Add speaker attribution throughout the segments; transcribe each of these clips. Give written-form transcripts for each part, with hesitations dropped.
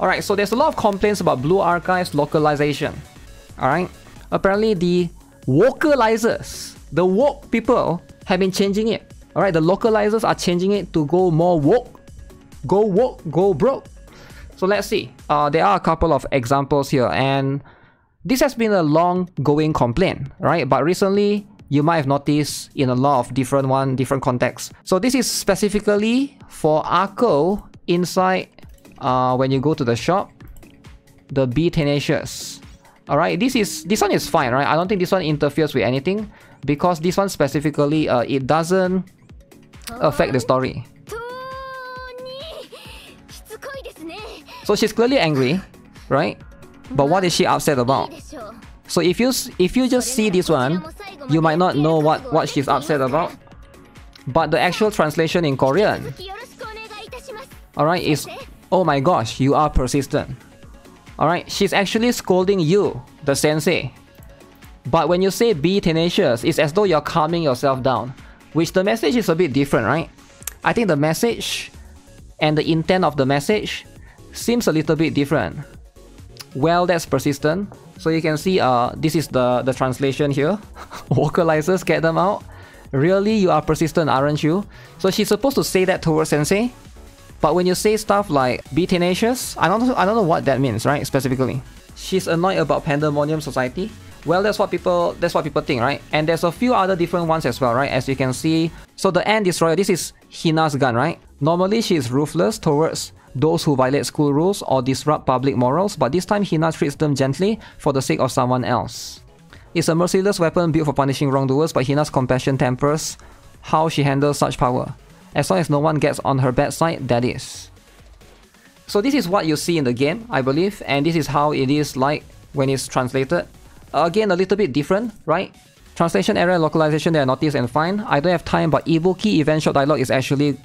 Speaker 1: Alright, so there's a lot of complaints about Blue Archive's localization. Alright, apparently the vocalizers, the woke people, have been changing it. Alright, the localizers are changing it to go more woke. Go woke, go broke. So let's see. There are a couple of examples here, and this has been a long-going complaint, right? But recently, you might have noticed in a lot of different contexts. So this is specifically for Arco inside when you go to the shop, the Be Tenacious. Alright, this one is fine, right? I don't think this one interferes with anything because this one specifically, it doesn't affect the story. So she's clearly angry, right? But what is she upset about? So if you just see this one, you might not know what she's upset about. But the actual translation in Korean, alright, is, oh my gosh, you are persistent. Alright, she's actually scolding you, the sensei. But when you say be tenacious, it's as though you're calming yourself down. Which the message is a bit different, right? I think the message and the intent of the message seems a little bit different. Well, that's persistent. So you can see this is the translation here. Vocalizers, get them out. Really, you are persistent, aren't you? So she's supposed to say that towards sensei. But when you say stuff like be tenacious, I don't know what that means, right? Specifically. She's annoyed about Pandemonium Society. Well, that's what people think, right? And there's a few other different ones as well, right? As you can see. So the Ant Destroyer, this is Hina's gun, right? Normally she is ruthless towards those who violate school rules or disrupt public morals, but this time Hina treats them gently for the sake of someone else. It's a merciless weapon built for punishing wrongdoers, but Hina's compassion tempers how she handles such power. As long as no one gets on her bad side, that is. So this is what you see in the game, I believe, and this is how it is like when it's translated. Again, a little bit different, right? Translation error and localization, they are noticed and fine. I don't have time, but Ibuki event shop dialogue is actually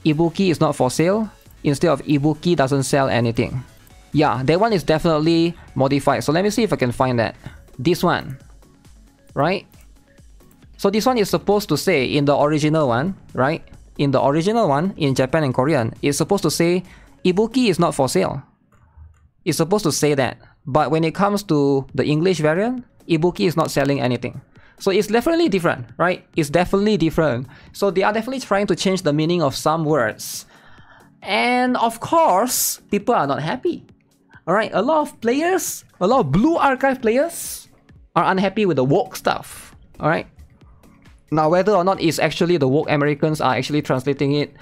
Speaker 1: Ibuki is not for sale. Instead of Ibuki doesn't sell anything. Yeah, that one is definitely modified. So let me see if I can find that. This one, right? So this one is supposed to say in the original one, right? In the original one, in Japan and Korean, it's supposed to say Ibuki is not for sale. It's supposed to say that. But when it comes to the English variant, Ibuki is not selling anything. So it's definitely different, right? It's definitely different. So they are definitely trying to change the meaning of some words. And of course, people are not happy. Alright, a lot of players, a lot of Blue Archive players are unhappy with the woke stuff. Alright. Now, whether or not it's actually the woke Americans are actually translating it,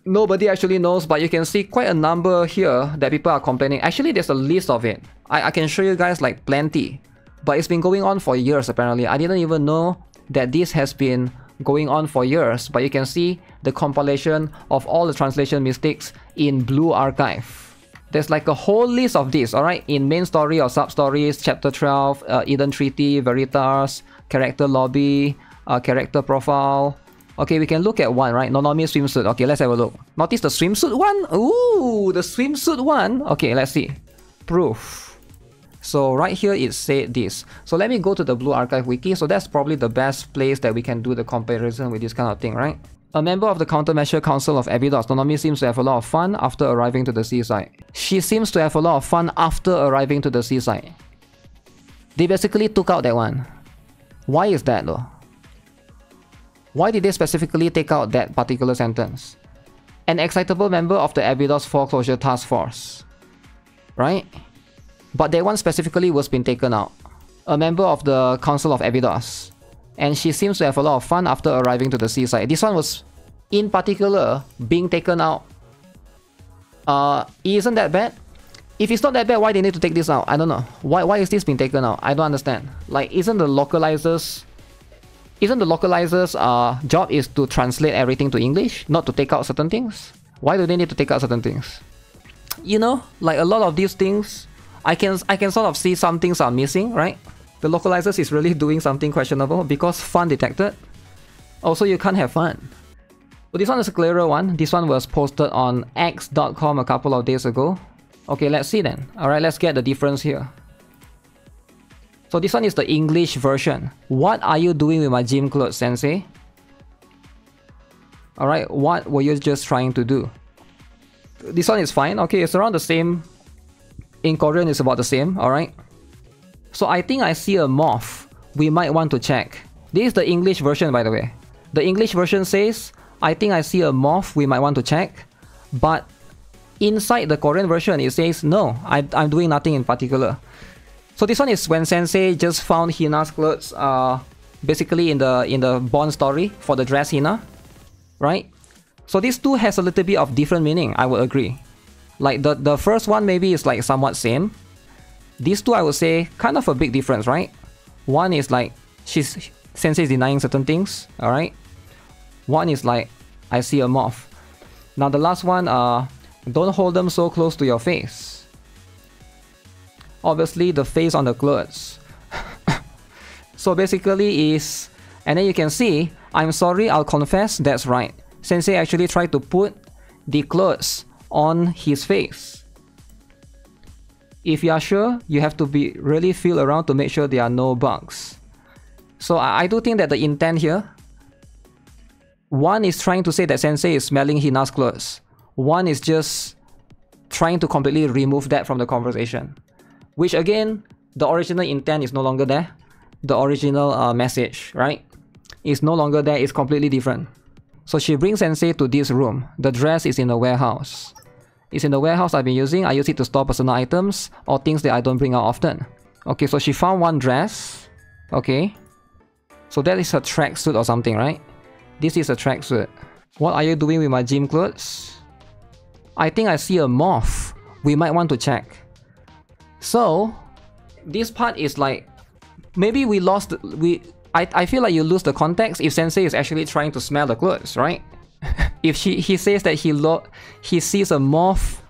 Speaker 1: nobody actually knows, but you can see quite a number here that people are complaining. Actually, there's a list of it. I can show you guys like plenty. But it's been going on for years apparently. I didn't even know that this has been going on for years, but you can see the compilation of all the translation mistakes in Blue Archive. There's like a whole list of this, alright? In main story or sub-stories, chapter 12, Eden Treaty, Veritas, character lobby, character profile. Okay, we can look at one, right? Nonomi swimsuit. Okay, let's have a look. Notice the swimsuit one? Ooh, the swimsuit one. Okay, let's see. Proof. So right here it said this. So let me go to the Blue Archive wiki. So that's probably the best place that we can do the comparison with this kind of thing, right? A member of the Countermeasure Council of Abydos, Nonomi seems to have a lot of fun after arriving to the seaside. She seems to have a lot of fun after arriving to the seaside. They basically took out that one. Why is that though? Why did they specifically take out that particular sentence? An excitable member of the Abydos Foreclosure Task Force. Right? But that one specifically was been taken out. A member of the Council of Abydos. And she seems to have a lot of fun after arriving to the seaside. This one was, in particular, being taken out. Isn't that bad? If it's not that bad, why they need to take this out? I don't know. Why is this being taken out? I don't understand. Like, isn't the localizer's job is to translate everything to English, not to take out certain things? Why do they need to take out certain things? You know, like a lot of these things, I can sort of see some things are missing, right? The localizers is really doing something questionable because fun detected. Also, you can't have fun. So this one is a clearer one. This one was posted on x.com a couple of days ago. Okay, let's see then. Alright, let's get the difference here. So this one is the English version. What are you doing with my gym clothes, sensei? Alright, what were you just trying to do? This one is fine. Okay, it's around the same. In Korean, it's about the same. Alright. So I think I see a moth. We might want to check. This is the English version, by the way. The English version says, I think I see a moth. We might want to check. But inside the Korean version, it says, no, I'm doing nothing in particular. So this one is when Sensei just found Hina's clothes basically in the Bond story for the dress Hina. Right? So these two has a little bit of different meaning, I would agree. Like the first one maybe is like somewhat same. These two I would say kind of a big difference, right? One is like Sensei is denying certain things, alright? One is like I see a moth. Now the last one, don't hold them so close to your face. Obviously the face on the clothes. So basically is, and then you can see, I'm sorry, I'll confess, that's right. Sensei actually tried to put the clothes on his face. If you are sure, you have to really feel around to make sure there are no bugs. So I do think that the intent here, one is trying to say that Sensei is smelling Hina's clothes. One is just trying to completely remove that from the conversation. Which again, the original intent is no longer there. The original message, right? Is no longer there, it's completely different. So she brings Sensei to this room. The dress is in the warehouse. It's in the warehouse I've been using. I use it to store personal items or things that I don't bring out often. Okay, so she found one dress. Okay. So that is a tracksuit or something, right? This is a tracksuit. What are you doing with my gym clothes? I think I see a moth. We might want to check. So, this part is like, maybe we lost, I feel like you lose the context if Sensei is actually trying to smell the clothes, right? If he says that he sees a moth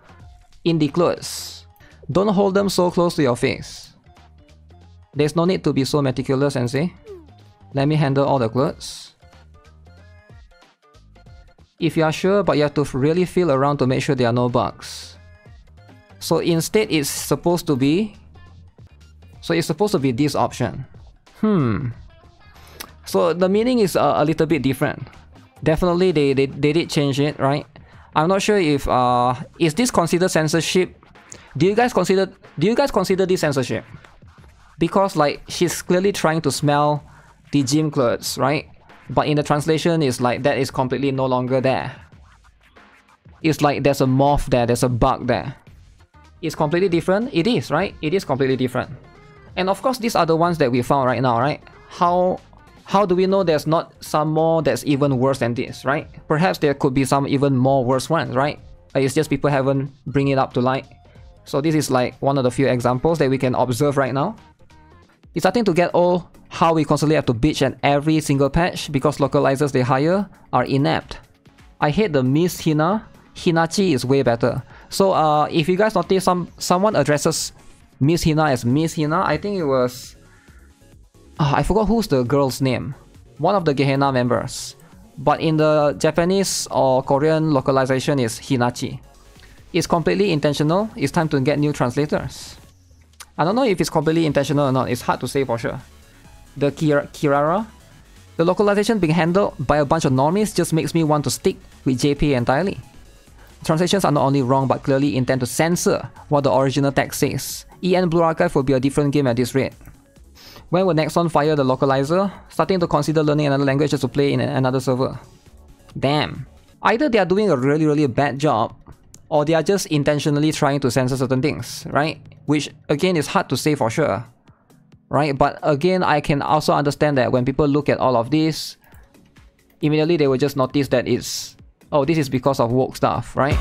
Speaker 1: in the clothes, don't hold them so close to your face. There's no need to be so meticulous, Sensei. Let me handle all the clothes. If you are sure, but you have to really feel around to make sure there are no bugs. So instead it's supposed to be... So it's supposed to be this option. So the meaning is a little bit different. Definitely they did change it, right? I'm not sure if is this considered censorship? Do you guys consider this censorship? Because like she's clearly trying to smell the gym clothes, right? But in the translation it's like that is completely no longer there. It's like there's a moth there, there's a bug there. It's completely different. It is, right? It is completely different. And of course these are the ones that we found right now, right? How do we know there's not some more that's even worse than this, right? Perhaps there could be some even more worse ones, right? It's just people haven't bring it up to light. So this is like one of the few examples that we can observe right now. It's starting to get old how we constantly have to bitch at every single patch because localizers they hire are inept. I hate the Miss Hina. Hinachi is way better. So if you guys notice someone addresses Miss Hina as Miss Hina, I think it was... I forgot who's the girl's name. One of the Gehenna members. But in the Japanese or Korean localization is Hinachi. It's completely intentional. It's time to get new translators. I don't know if it's completely intentional or not. It's hard to say for sure. The Kirara. The localization being handled by a bunch of normies just makes me want to stick with JP entirely. Translations are not only wrong but clearly intend to censor what the original text says. EN Blue Archive will be a different game at this rate. When will Nexon fire the localizer? Starting to consider learning another language just to play in another server. Damn. Either they are doing a really bad job, or they are just intentionally trying to censor certain things, right? Which again is hard to say for sure, right? But again, I can also understand that when people look at all of this, immediately they will just notice that it's, oh, this is because of woke stuff, right?